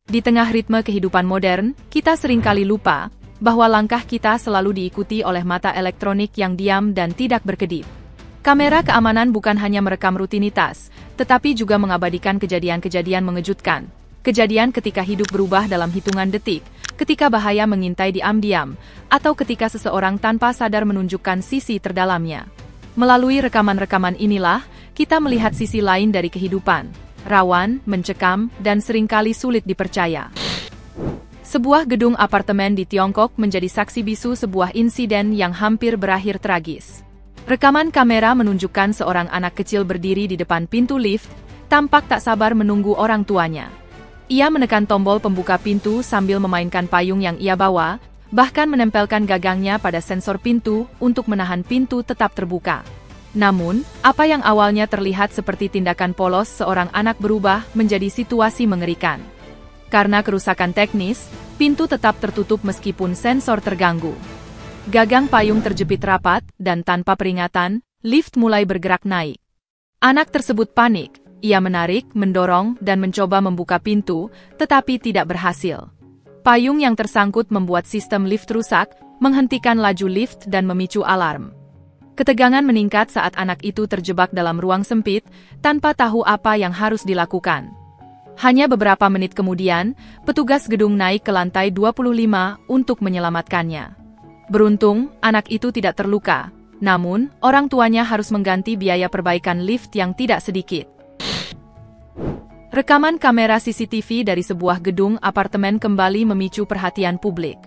Di tengah ritme kehidupan modern, kita seringkali lupa bahwa langkah kita selalu diikuti oleh mata elektronik yang diam dan tidak berkedip. Kamera keamanan bukan hanya merekam rutinitas, tetapi juga mengabadikan kejadian-kejadian mengejutkan. Kejadian ketika hidup berubah dalam hitungan detik, ketika bahaya mengintai diam-diam, atau ketika seseorang tanpa sadar menunjukkan sisi terdalamnya. Melalui rekaman-rekaman inilah, kita melihat sisi lain dari kehidupan, rawan, mencekam, dan seringkali sulit dipercaya. Sebuah gedung apartemen di Tiongkok menjadi saksi bisu sebuah insiden yang hampir berakhir tragis. Rekaman kamera menunjukkan seorang anak kecil berdiri di depan pintu lift, tampak tak sabar menunggu orang tuanya. Ia menekan tombol pembuka pintu sambil memainkan payung yang ia bawa, bahkan menempelkan gagangnya pada sensor pintu untuk menahan pintu tetap terbuka. Namun, apa yang awalnya terlihat seperti tindakan polos seorang anak berubah menjadi situasi mengerikan. Karena kerusakan teknis, pintu tetap tertutup meskipun sensor terganggu. Gagang payung terjepit rapat, dan tanpa peringatan, lift mulai bergerak naik. Anak tersebut panik, ia menarik, mendorong, dan mencoba membuka pintu, tetapi tidak berhasil. Payung yang tersangkut membuat sistem lift rusak, menghentikan laju lift dan memicu alarm. Ketegangan meningkat saat anak itu terjebak dalam ruang sempit, tanpa tahu apa yang harus dilakukan. Hanya beberapa menit kemudian, petugas gedung naik ke lantai 25 untuk menyelamatkannya. Beruntung, anak itu tidak terluka. Namun, orang tuanya harus mengganti biaya perbaikan lift yang tidak sedikit. Rekaman kamera CCTV dari sebuah gedung apartemen kembali memicu perhatian publik.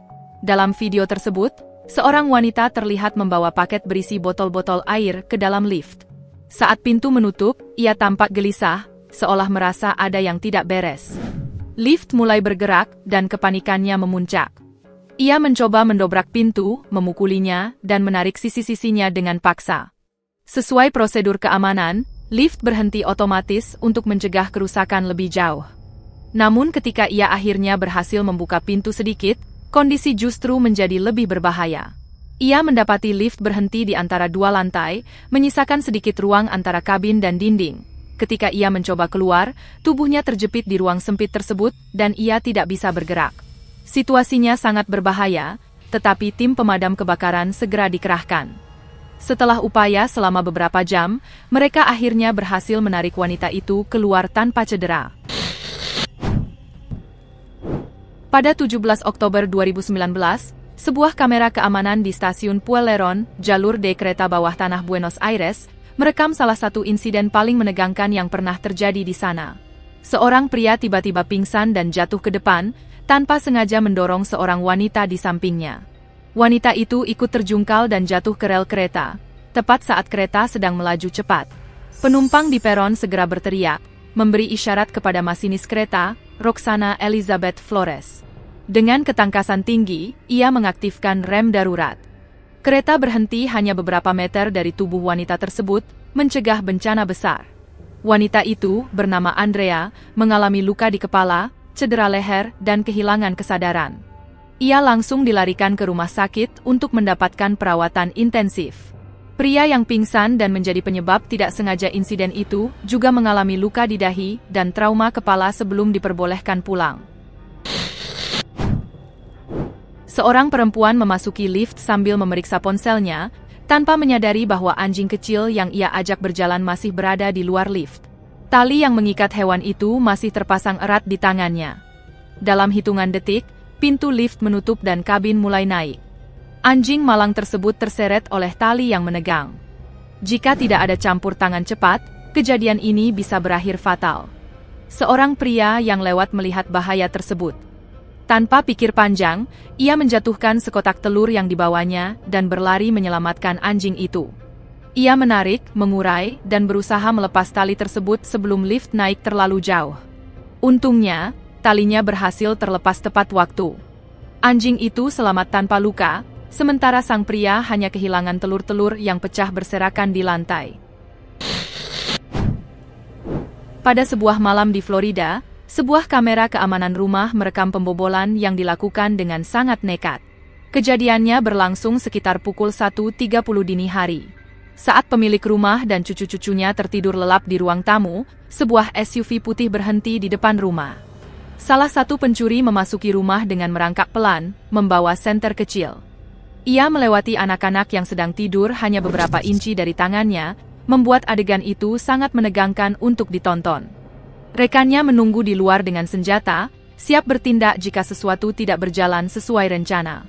Dalam video tersebut, seorang wanita terlihat membawa paket berisi botol-botol air ke dalam lift. Saat pintu menutup, ia tampak gelisah, seolah merasa ada yang tidak beres. Lift mulai bergerak, dan kepanikannya memuncak. Ia mencoba mendobrak pintu, memukulinya, dan menarik sisi-sisinya dengan paksa. Sesuai prosedur keamanan, lift berhenti otomatis untuk mencegah kerusakan lebih jauh. Namun ketika ia akhirnya berhasil membuka pintu sedikit, kondisi justru menjadi lebih berbahaya. Ia mendapati lift berhenti di antara dua lantai, menyisakan sedikit ruang antara kabin dan dinding. Ketika ia mencoba keluar, tubuhnya terjepit di ruang sempit tersebut, dan ia tidak bisa bergerak. Situasinya sangat berbahaya, tetapi tim pemadam kebakaran segera dikerahkan. Setelah upaya selama beberapa jam, mereka akhirnya berhasil menarik wanita itu keluar tanpa cedera. Pada 17 Oktober 2019, sebuah kamera keamanan di stasiun Pueleron, jalur D kereta bawah tanah Buenos Aires, merekam salah satu insiden paling menegangkan yang pernah terjadi di sana. Seorang pria tiba-tiba pingsan dan jatuh ke depan, tanpa sengaja mendorong seorang wanita di sampingnya. Wanita itu ikut terjungkal dan jatuh ke rel kereta, tepat saat kereta sedang melaju cepat. Penumpang di peron segera berteriak, memberi isyarat kepada masinis kereta, Roxana Elizabeth Flores. Dengan ketangkasan tinggi, ia mengaktifkan rem darurat. Kereta berhenti hanya beberapa meter dari tubuh wanita tersebut, mencegah bencana besar. Wanita itu, bernama Andrea, mengalami luka di kepala, cedera leher, dan kehilangan kesadaran. Ia langsung dilarikan ke rumah sakit untuk mendapatkan perawatan intensif. Pria yang pingsan dan menjadi penyebab tidak sengaja insiden itu juga mengalami luka di dahi dan trauma kepala sebelum diperbolehkan pulang. Seorang perempuan memasuki lift sambil memeriksa ponselnya, tanpa menyadari bahwa anjing kecil yang ia ajak berjalan masih berada di luar lift. Tali yang mengikat hewan itu masih terpasang erat di tangannya. Dalam hitungan detik, pintu lift menutup dan kabin mulai naik. Anjing malang tersebut terseret oleh tali yang menegang. Jika tidak ada campur tangan cepat, kejadian ini bisa berakhir fatal. Seorang pria yang lewat melihat bahaya tersebut. Tanpa pikir panjang, ia menjatuhkan sekotak telur yang dibawanya dan berlari menyelamatkan anjing itu. Ia menarik, mengurai, dan berusaha melepas tali tersebut sebelum lift naik terlalu jauh. Untungnya, talinya berhasil terlepas tepat waktu. Anjing itu selamat tanpa luka, sementara sang pria hanya kehilangan telur-telur yang pecah berserakan di lantai. Pada sebuah malam di Florida, sebuah kamera keamanan rumah merekam pembobolan yang dilakukan dengan sangat nekat. Kejadiannya berlangsung sekitar pukul 1.30 dini hari. Saat pemilik rumah dan cucu-cucunya tertidur lelap di ruang tamu, sebuah SUV putih berhenti di depan rumah. Salah satu pencuri memasuki rumah dengan merangkak pelan, membawa senter kecil. Ia melewati anak-anak yang sedang tidur hanya beberapa inci dari tangannya, membuat adegan itu sangat menegangkan untuk ditonton. Rekannya menunggu di luar dengan senjata, siap bertindak jika sesuatu tidak berjalan sesuai rencana.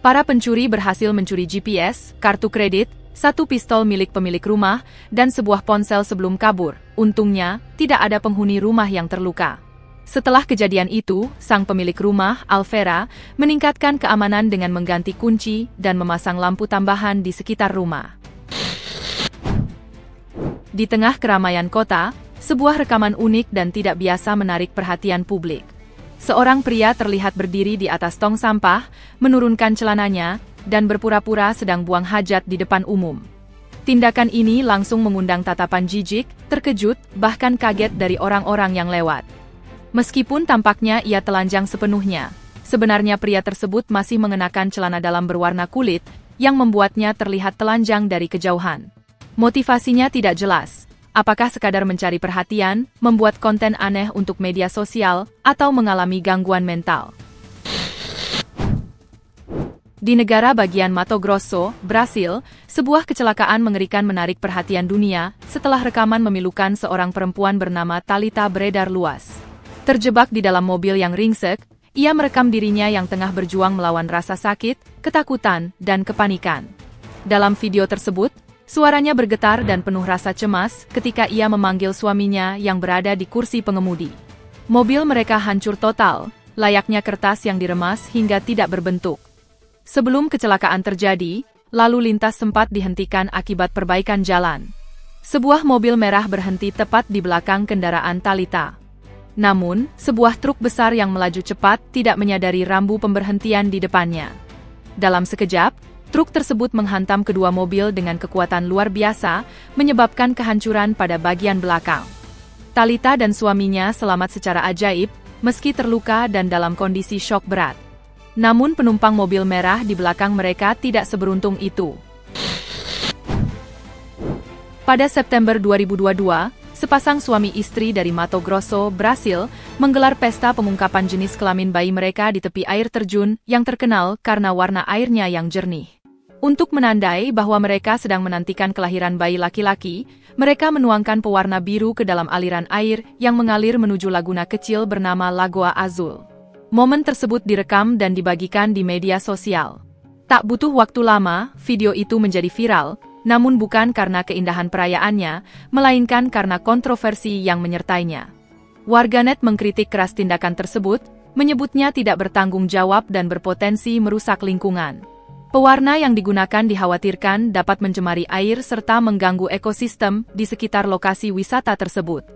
Para pencuri berhasil mencuri GPS, kartu kredit, satu pistol milik pemilik rumah, dan sebuah ponsel sebelum kabur. Untungnya, tidak ada penghuni rumah yang terluka. Setelah kejadian itu, sang pemilik rumah, Alvera, meningkatkan keamanan dengan mengganti kunci dan memasang lampu tambahan di sekitar rumah. Di tengah keramaian kota, sebuah rekaman unik dan tidak biasa menarik perhatian publik. Seorang pria terlihat berdiri di atas tong sampah, menurunkan celananya, dan berpura-pura sedang buang hajat di depan umum. Tindakan ini langsung mengundang tatapan jijik, terkejut, bahkan kaget dari orang-orang yang lewat. Meskipun tampaknya ia telanjang sepenuhnya, sebenarnya pria tersebut masih mengenakan celana dalam berwarna kulit, yang membuatnya terlihat telanjang dari kejauhan. Motivasinya tidak jelas. Apakah sekadar mencari perhatian, membuat konten aneh untuk media sosial, atau mengalami gangguan mental? Di negara bagian Mato Grosso, Brasil, sebuah kecelakaan mengerikan menarik perhatian dunia setelah rekaman memilukan seorang perempuan bernama Thalita beredar luas. Terjebak di dalam mobil yang ringsek, ia merekam dirinya yang tengah berjuang melawan rasa sakit, ketakutan, dan kepanikan. Dalam video tersebut, suaranya bergetar dan penuh rasa cemas ketika ia memanggil suaminya yang berada di kursi pengemudi. Mobil mereka hancur total, layaknya kertas yang diremas hingga tidak berbentuk. Sebelum kecelakaan terjadi, lalu lintas sempat dihentikan akibat perbaikan jalan. Sebuah mobil merah berhenti tepat di belakang kendaraan Thalita. Namun, sebuah truk besar yang melaju cepat tidak menyadari rambu pemberhentian di depannya. Dalam sekejap, truk tersebut menghantam kedua mobil dengan kekuatan luar biasa, menyebabkan kehancuran pada bagian belakang. Thalita dan suaminya selamat secara ajaib, meski terluka dan dalam kondisi syok berat. Namun penumpang mobil merah di belakang mereka tidak seberuntung itu. Pada September 2022, sepasang suami istri dari Mato Grosso, Brasil, menggelar pesta pengungkapan jenis kelamin bayi mereka di tepi air terjun yang terkenal karena warna airnya yang jernih. Untuk menandai bahwa mereka sedang menantikan kelahiran bayi laki-laki, mereka menuangkan pewarna biru ke dalam aliran air yang mengalir menuju laguna kecil bernama Lagoa Azul. Momen tersebut direkam dan dibagikan di media sosial. Tak butuh waktu lama, video itu menjadi viral, namun bukan karena keindahan perayaannya, melainkan karena kontroversi yang menyertainya. Warganet mengkritik keras tindakan tersebut, menyebutnya tidak bertanggung jawab dan berpotensi merusak lingkungan. Pewarna yang digunakan dikhawatirkan dapat mencemari air serta mengganggu ekosistem di sekitar lokasi wisata tersebut.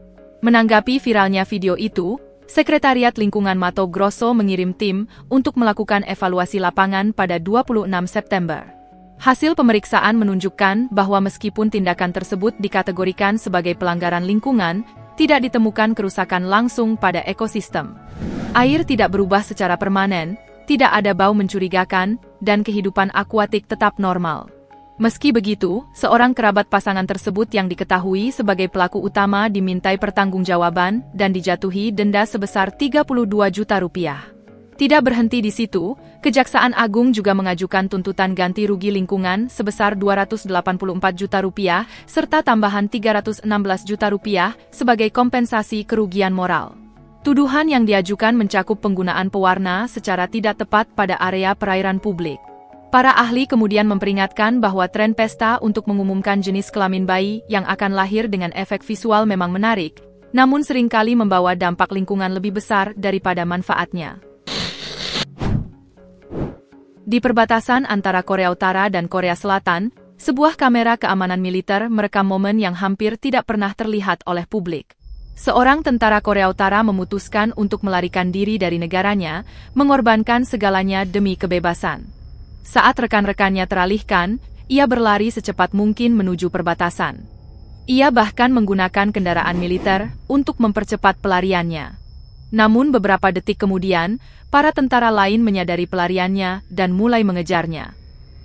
Menanggapi viralnya video itu, Sekretariat Lingkungan Mato Grosso mengirim tim untuk melakukan evaluasi lapangan pada 26 September. Hasil pemeriksaan menunjukkan bahwa meskipun tindakan tersebut dikategorikan sebagai pelanggaran lingkungan, tidak ditemukan kerusakan langsung pada ekosistem. Air tidak berubah secara permanen, tidak ada bau mencurigakan, dan kehidupan akuatik tetap normal. Meski begitu, seorang kerabat pasangan tersebut yang diketahui sebagai pelaku utama dimintai pertanggungjawaban dan dijatuhi denda sebesar 32 juta rupiah. Tidak berhenti di situ, Kejaksaan Agung juga mengajukan tuntutan ganti rugi lingkungan sebesar 284 juta rupiah serta tambahan 316 juta rupiah sebagai kompensasi kerugian moral. Tuduhan yang diajukan mencakup penggunaan pewarna secara tidak tepat pada area perairan publik. Para ahli kemudian memperingatkan bahwa tren pesta untuk mengumumkan jenis kelamin bayi yang akan lahir dengan efek visual memang menarik, namun seringkali membawa dampak lingkungan lebih besar daripada manfaatnya. Di perbatasan antara Korea Utara dan Korea Selatan, sebuah kamera keamanan militer merekam momen yang hampir tidak pernah terlihat oleh publik. Seorang tentara Korea Utara memutuskan untuk melarikan diri dari negaranya, mengorbankan segalanya demi kebebasan. Saat rekan-rekannya teralihkan, ia berlari secepat mungkin menuju perbatasan. Ia bahkan menggunakan kendaraan militer untuk mempercepat pelariannya. Namun beberapa detik kemudian, para tentara lain menyadari pelariannya dan mulai mengejarnya.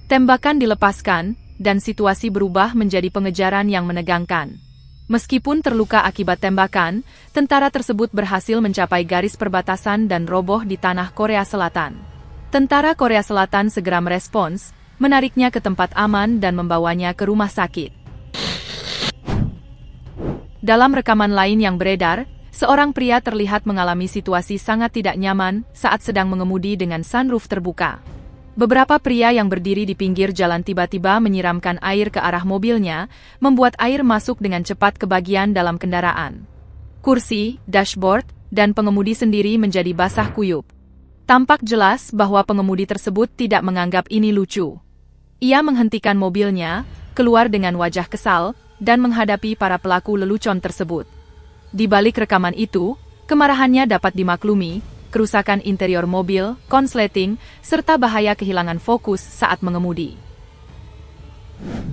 Tembakan dilepaskan, dan situasi berubah menjadi pengejaran yang menegangkan. Meskipun terluka akibat tembakan, tentara tersebut berhasil mencapai garis perbatasan dan roboh di tanah Korea Selatan. Tentara Korea Selatan segera merespons, menariknya ke tempat aman dan membawanya ke rumah sakit. Dalam rekaman lain yang beredar, seorang pria terlihat mengalami situasi sangat tidak nyaman saat sedang mengemudi dengan sunroof terbuka. Beberapa pria yang berdiri di pinggir jalan tiba-tiba menyiramkan air ke arah mobilnya, membuat air masuk dengan cepat ke bagian dalam kendaraan. Kursi, dashboard, dan pengemudi sendiri menjadi basah kuyup. Tampak jelas bahwa pengemudi tersebut tidak menganggap ini lucu. Ia menghentikan mobilnya, keluar dengan wajah kesal, dan menghadapi para pelaku lelucon tersebut. Di balik rekaman itu, kemarahannya dapat dimaklumi. Kerusakan interior mobil, konsleting, serta bahaya kehilangan fokus saat mengemudi.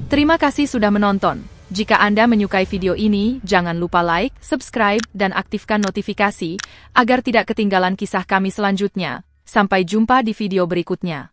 Terima kasih sudah menonton. Jika Anda menyukai video ini, jangan lupa like, subscribe, dan aktifkan notifikasi, agar tidak ketinggalan kisah kami selanjutnya. Sampai jumpa di video berikutnya.